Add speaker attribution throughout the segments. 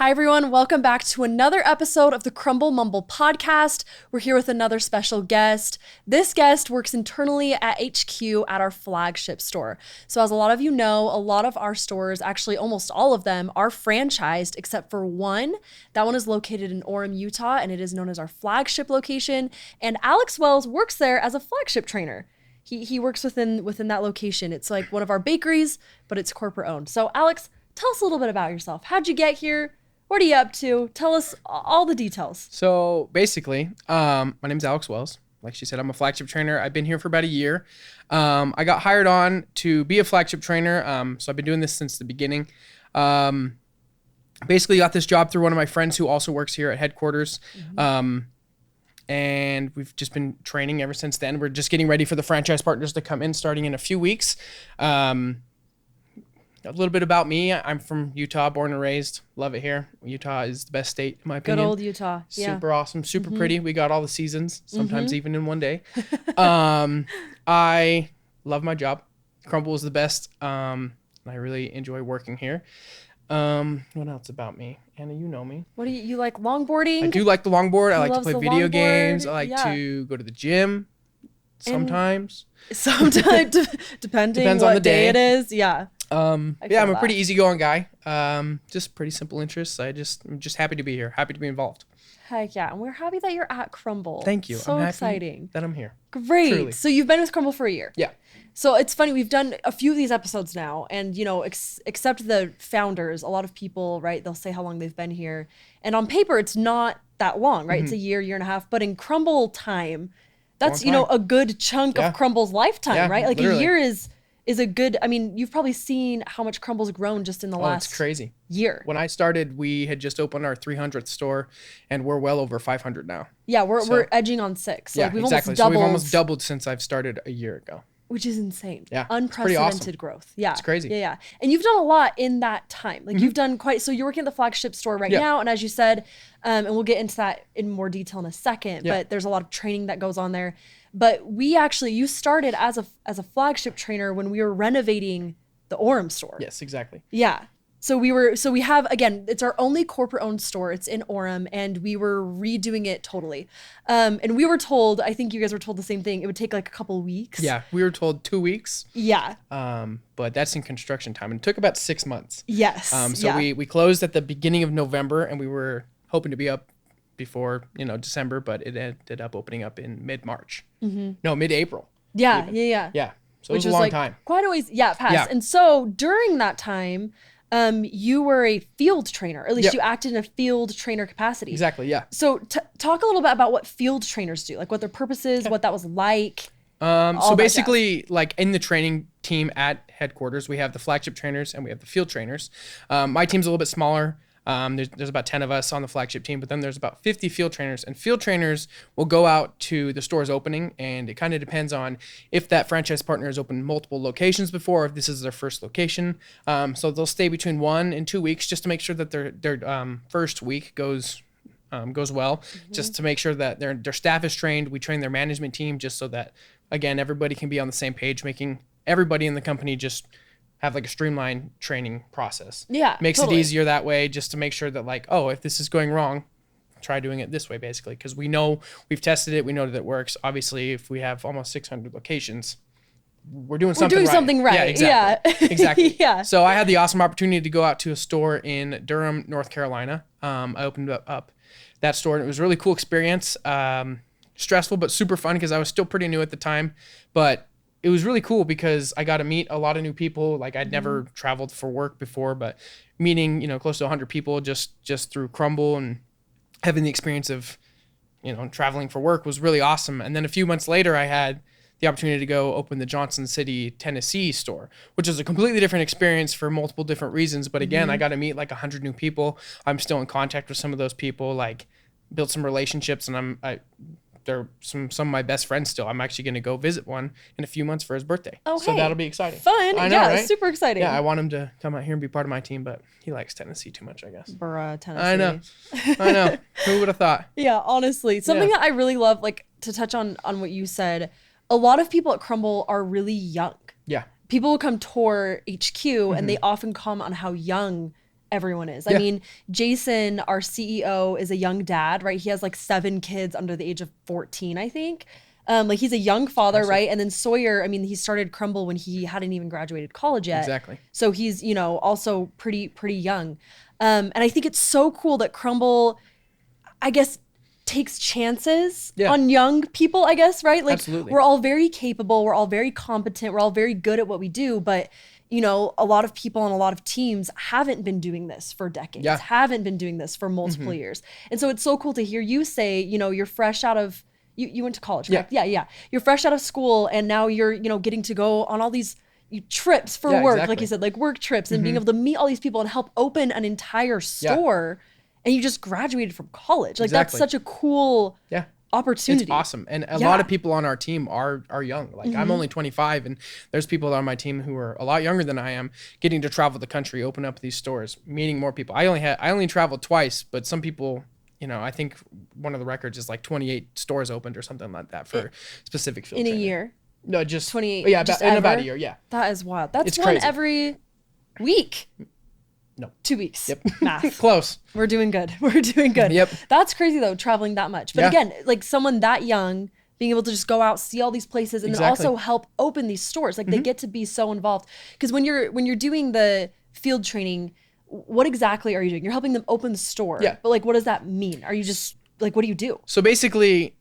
Speaker 1: Hi, everyone. Welcome back to another episode of the Crumbl Mumbl podcast. We're here with another special guest. This guest works internally at HQ at our flagship store. So as a lot of you know, a lot of our stores, actually almost all of them, are franchised except for one. That one is located in Orem, Utah, and it is known as our flagship location. And Alex Wells works there as a flagship trainer. He works within that location. It's like one of our bakeries, but it's corporate owned. So Alex, tell us a little bit about yourself. How'd you get here? What are you up to? Tell us all the details.
Speaker 2: So basically, my name's Alex Wells. Like she said, I'm a flagship trainer. I've been here for about a year. I got hired on to be a flagship trainer. So I've been doing this since the beginning. Basically got this job through one of my friends who also works here at headquarters. And we've just been training ever since then. We're just getting ready for the franchise partners to come in starting in a few weeks. A little bit about me. I'm from Utah, born and raised. Love it here. Utah is the best state, in my opinion.
Speaker 1: Good old Utah. Yeah.
Speaker 2: Super awesome, super pretty. We got all the seasons, sometimes even in one day. I love my job. Crumbl is the best. I really enjoy working here. What else about me? Anna, you know me.
Speaker 1: What do you like longboarding?
Speaker 2: I do like the longboard. I like to
Speaker 1: loves
Speaker 2: play
Speaker 1: the
Speaker 2: video
Speaker 1: longboard.
Speaker 2: games. I like to go to the gym sometimes.
Speaker 1: Sometimes, depending
Speaker 2: Depends
Speaker 1: what
Speaker 2: on the day.
Speaker 1: it is. Yeah.
Speaker 2: I'm a pretty easygoing guy. Just pretty simple interests. I'm just happy to be here. Happy to be involved.
Speaker 1: Heck yeah. And we're happy that you're at Crumbl.
Speaker 2: Thank you.
Speaker 1: So
Speaker 2: I'm happy
Speaker 1: exciting.
Speaker 2: that I'm here.
Speaker 1: Great.
Speaker 2: Truly.
Speaker 1: So you've been with Crumbl for a year.
Speaker 2: Yeah.
Speaker 1: So it's funny, we've done a few of these episodes now, and except the founders, a lot of people, right, they'll say how long they've been here. And on paper, it's not that long, right? It's a year and a half. But in Crumbl time, that's, a good chunk of Crumbl's lifetime, right? Like literally. A year is a good, you've probably seen how much Crumble's grown just in the last
Speaker 2: it's crazy.
Speaker 1: year.
Speaker 2: When I started, we had just opened our 300th store, and we're well over 500 now.
Speaker 1: Yeah, we're edging on 6.
Speaker 2: Yeah,
Speaker 1: like we've
Speaker 2: exactly.
Speaker 1: almost doubled.
Speaker 2: So we've almost doubled since I've started a year ago.
Speaker 1: Which is insane.
Speaker 2: Yeah.
Speaker 1: Unprecedented
Speaker 2: awesome.
Speaker 1: growth. Yeah.
Speaker 2: It's crazy.
Speaker 1: Yeah. And you've done a lot in that time. Like you've done so you're working at the flagship store right now. And as you said, and we'll get into that in more detail in a second, but there's a lot of training that goes on there. But you started as a flagship trainer when we were renovating the Orem store.
Speaker 2: Yes, exactly.
Speaker 1: Yeah. So we have, again, it's our only corporate owned store. It's in Orem, and we were redoing it totally. And we were told, I think you guys were told the same thing, it would take like a couple weeks.
Speaker 2: Yeah, we were told 2 weeks.
Speaker 1: Yeah.
Speaker 2: But that's in construction time, and it took about 6 months.
Speaker 1: Yes.
Speaker 2: We closed at the beginning of November, and we were hoping to be up before, December, but it ended up opening up in mid-March. No, mid-April.
Speaker 1: Yeah,
Speaker 2: even.
Speaker 1: yeah.
Speaker 2: Yeah. So
Speaker 1: Which
Speaker 2: it was a long
Speaker 1: like
Speaker 2: time.
Speaker 1: Quite a ways, it passed. Yeah. And so during that time, you were a field trainer, or at least you acted in a field trainer capacity.
Speaker 2: Exactly, yeah.
Speaker 1: So talk a little bit about what field trainers do, like what their purpose is, what that was like.
Speaker 2: So basically, like in the training team at headquarters, we have the flagship trainers and we have the field trainers. My team's a little bit smaller. There's about 10 of us on the flagship team, but then there's about 50 field trainers, and field trainers will go out to the store's opening, and it kind of depends on if that franchise partner has opened multiple locations before, or if this is their first location. So they'll stay between 1 and 2 weeks just to make sure that their first week goes well, just to make sure that their staff is trained. We train their management team just so that, again, everybody can be on the same page, making everybody in the company just have like a streamlined training process.
Speaker 1: Yeah,
Speaker 2: Makes it easier that way, just to make sure that like, if this is going wrong, try doing it this way, basically. Because we know we've tested it. We know that it works. Obviously, if we have almost 600 locations, we're doing something right. Yeah, exactly.
Speaker 1: Yeah.
Speaker 2: Exactly.
Speaker 1: Yeah.
Speaker 2: So I had the awesome opportunity to go out to a store in Durham, North Carolina. I opened up that store, and it was a really cool experience. Stressful, but super fun because I was still pretty new at the time. But it was really cool because I got to meet a lot of new people. Like I'd never traveled for work before, but meeting, close to 100 people just through Crumbl and having the experience of, traveling for work was really awesome. And then a few months later, I had the opportunity to go open the Johnson City, Tennessee store, which is a completely different experience for multiple different reasons. But again, I got to meet like 100 new people. I'm still in contact with some of those people, like built some relationships, and they're some of my best friends still. I'm actually going to go visit one in a few months for his birthday.
Speaker 1: Oh,
Speaker 2: so that'll be exciting.
Speaker 1: Fun.
Speaker 2: I know, right?
Speaker 1: Super exciting.
Speaker 2: Yeah, I want him to come out here and be part of my team, but he likes Tennessee too much, I guess.
Speaker 1: Bruh, Tennessee.
Speaker 2: I know. Who would have thought?
Speaker 1: Yeah, honestly. Something that I really love, like to touch on what you said, a lot of people at Crumbl are really young.
Speaker 2: Yeah.
Speaker 1: People will come tour HQ and they often comment on how young everyone is. I mean, Jason, our CEO, is a young dad, right? He has like 7 kids under the age of 14, I think. Like he's a young father, right? And then Sawyer, I mean, he started Crumbl when he hadn't even graduated college yet.
Speaker 2: Exactly.
Speaker 1: So he's, you know, also pretty young. And I think it's so cool that Crumbl, I guess, takes chances on young people, I guess, right? Like we're all very capable, we're all very competent, we're all very good at what we do, but you know, a lot of people on a lot of teams haven't been doing this for decades, haven't been doing this for multiple years. And so it's so cool to hear you say, you know, you're fresh out of, you went to college, correct? Yeah. You're fresh out of school and now you're, you know, getting to go on all these trips for work, like you said, like work trips and being able to meet all these people and help open an entire store. And you just graduated from college. Like that's such a cool opportunity.
Speaker 2: It's awesome. And a lot of people on our team are young. Like I'm only 25 and there's people on my team who are a lot younger than I am getting to travel the country, open up these stores, meeting more people. I only traveled twice, but some people, you know, I think one of the records is like 28 stores opened or something like that for specific field training.
Speaker 1: In a year?
Speaker 2: No, just
Speaker 1: 28.
Speaker 2: Yeah, in about a year. Yeah.
Speaker 1: That is wild. That's
Speaker 2: it's
Speaker 1: one
Speaker 2: crazy.
Speaker 1: Every week.
Speaker 2: No.
Speaker 1: 2 weeks.
Speaker 2: Yep.
Speaker 1: Math.
Speaker 2: Close.
Speaker 1: We're doing good. We're doing good.
Speaker 2: Yep.
Speaker 1: That's crazy though, traveling that much. But again, like someone that young, being able to just go out, see all these places, and then also help open these stores. Like they get to be so involved. Because when you're doing the field training, what exactly are you doing? You're helping them open the store.
Speaker 2: Yeah.
Speaker 1: But like, what does that mean? Are you just like, what do you do?
Speaker 2: So basically,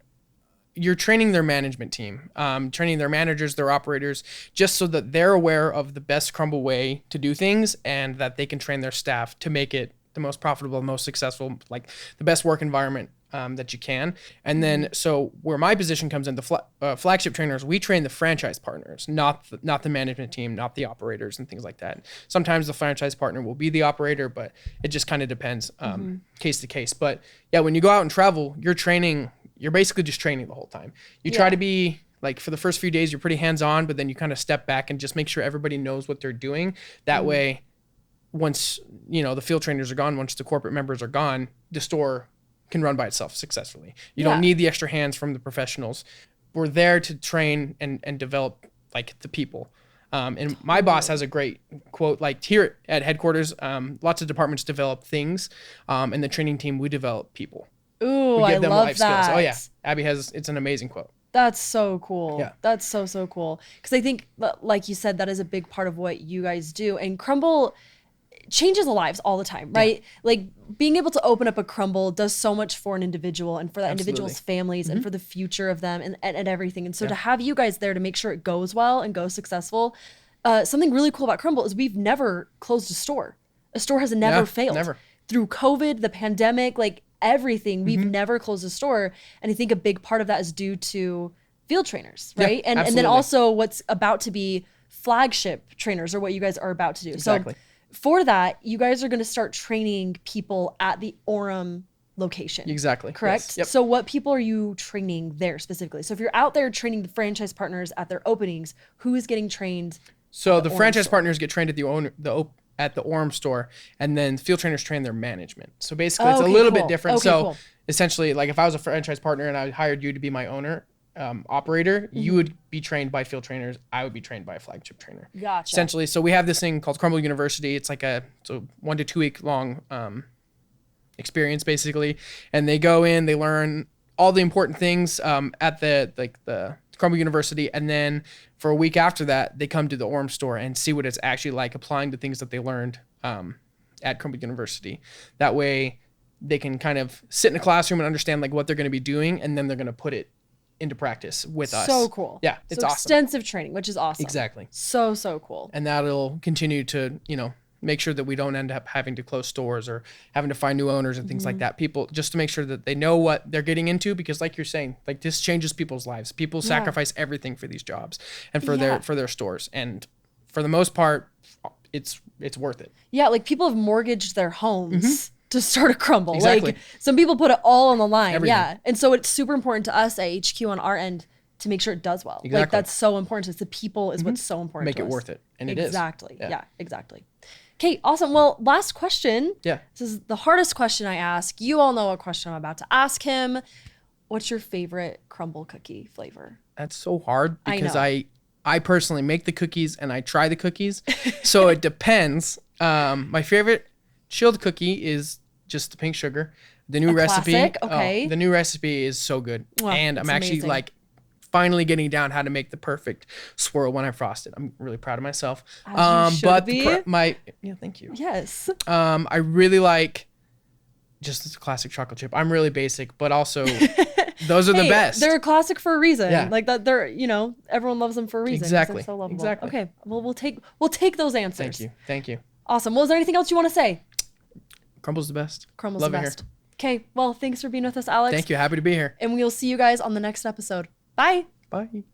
Speaker 2: you're training their management team, training their managers, their operators, just so that they're aware of the best Crumbl way to do things and that they can train their staff to make it the most profitable, most successful, like the best work environment that you can. And then, so where my position comes in, the Flagship Trainers, we train the franchise partners, not the management team, not the operators and things like that. Sometimes the franchise partner will be the operator, but it just kind of depends case to case. But yeah, when you go out and travel, you're basically just training the whole time. You try to be like, for the first few days, you're pretty hands-on, but then you kind of step back and just make sure everybody knows what they're doing. That way, once, you know, the field trainers are gone, once the corporate members are gone, the store can run by itself successfully. You don't need the extra hands from the professionals. We're there to train and develop like the people. And my boss has a great quote, like here at headquarters, lots of departments develop things. And the training team, we develop people.
Speaker 1: Ooh, I love that.
Speaker 2: Skills. Oh yeah. Abby it's an amazing quote.
Speaker 1: That's so cool.
Speaker 2: Yeah.
Speaker 1: That's so cool. Because I think, like you said, that is a big part of what you guys do. And Crumbl changes lives all the time, right? Yeah. Like being able to open up a Crumbl does so much for an individual and for that individual's families and for the future of them and everything. And so to have you guys there to make sure it goes well and goes successful, something really cool about Crumbl is we've never closed a store. A store has never failed. Never. Through COVID, the pandemic, like everything, we've never closed a store. And I think a big part of that is due to field trainers, right?
Speaker 2: Yeah,
Speaker 1: and then also what's about to be flagship trainers, or what you guys are about to do.
Speaker 2: Exactly.
Speaker 1: So for that, you guys are going to start training people at the Orem location.
Speaker 2: Exactly.
Speaker 1: Correct?
Speaker 2: Yes. Yep.
Speaker 1: So what people are you training there specifically? So if you're out there training the franchise partners at their openings, who is getting trained?
Speaker 2: So the franchise partners get trained at the Orem store, and then field trainers train their management. So basically, it's a little bit different. Essentially, like if I was a franchise partner and I hired you to be my owner, operator, you would be trained by field trainers. I would be trained by a flagship trainer.
Speaker 1: Gotcha.
Speaker 2: Essentially, so we have this thing called Crumbl University. It's like a 1 to 2 week long experience basically, and they go in, they learn all the important things at the Crumbl University, and then for a week after that, they come to the Orem store and see what it's actually like applying the things that they learned at Crumbl University. That way, they can kind of sit in a classroom and understand like what they're going to be doing, and then they're going to put it into practice with us.
Speaker 1: So cool.
Speaker 2: Yeah, it's awesome.
Speaker 1: Extensive training, which is awesome.
Speaker 2: Exactly.
Speaker 1: So cool.
Speaker 2: And that'll continue to, make sure that we don't end up having to close stores or having to find new owners and things like that. People, just to make sure that they know what they're getting into, because like you're saying, like this changes people's lives. People sacrifice everything for these jobs and for their stores. And for the most part, it's worth it.
Speaker 1: Yeah, like people have mortgaged their homes to start a Crumbl.
Speaker 2: Exactly.
Speaker 1: Like some people put it all on the line.
Speaker 2: Everything.
Speaker 1: Yeah. And so it's super important to us at HQ on our end to make sure it does well.
Speaker 2: Exactly.
Speaker 1: Like that's so important to us. The people is what's so important
Speaker 2: Make
Speaker 1: to
Speaker 2: it
Speaker 1: us.
Speaker 2: worth it. And it
Speaker 1: is.
Speaker 2: Exactly.
Speaker 1: Yeah, exactly. Okay, awesome. Well, last question.
Speaker 2: Yeah.
Speaker 1: This is the hardest question I ask. You all know what question I'm about to ask him. What's your favorite Crumbl cookie flavor?
Speaker 2: That's so hard because
Speaker 1: I
Speaker 2: I personally make the cookies and I try the cookies. So it depends. My favorite chilled cookie is just the pink sugar. The new
Speaker 1: A
Speaker 2: recipe,
Speaker 1: classic? Okay.
Speaker 2: the new recipe is so good,
Speaker 1: Wow,
Speaker 2: and I'm
Speaker 1: it's
Speaker 2: actually
Speaker 1: amazing.
Speaker 2: like finally getting down how to make the perfect swirl when I frost it. I'm really proud of myself.
Speaker 1: As you should
Speaker 2: but
Speaker 1: be.
Speaker 2: Thank you.
Speaker 1: Yes.
Speaker 2: I really like just this classic chocolate chip. I'm really basic, but also those are the best.
Speaker 1: They're a classic for a reason.
Speaker 2: Yeah.
Speaker 1: Like that they're, everyone loves them for a reason. 'Cause
Speaker 2: Exactly.
Speaker 1: They're so lovable.
Speaker 2: Exactly.
Speaker 1: Okay. Well, we'll take those answers.
Speaker 2: Thank you.
Speaker 1: Awesome. Well, is there anything else you want to say?
Speaker 2: Crumbl's the best.
Speaker 1: Crumbl's
Speaker 2: Love
Speaker 1: the
Speaker 2: it
Speaker 1: best. Okay. Well, thanks for being with us, Alex.
Speaker 2: Thank you. Happy to be here.
Speaker 1: And we'll see you guys on the next episode. Bye.
Speaker 2: Bye.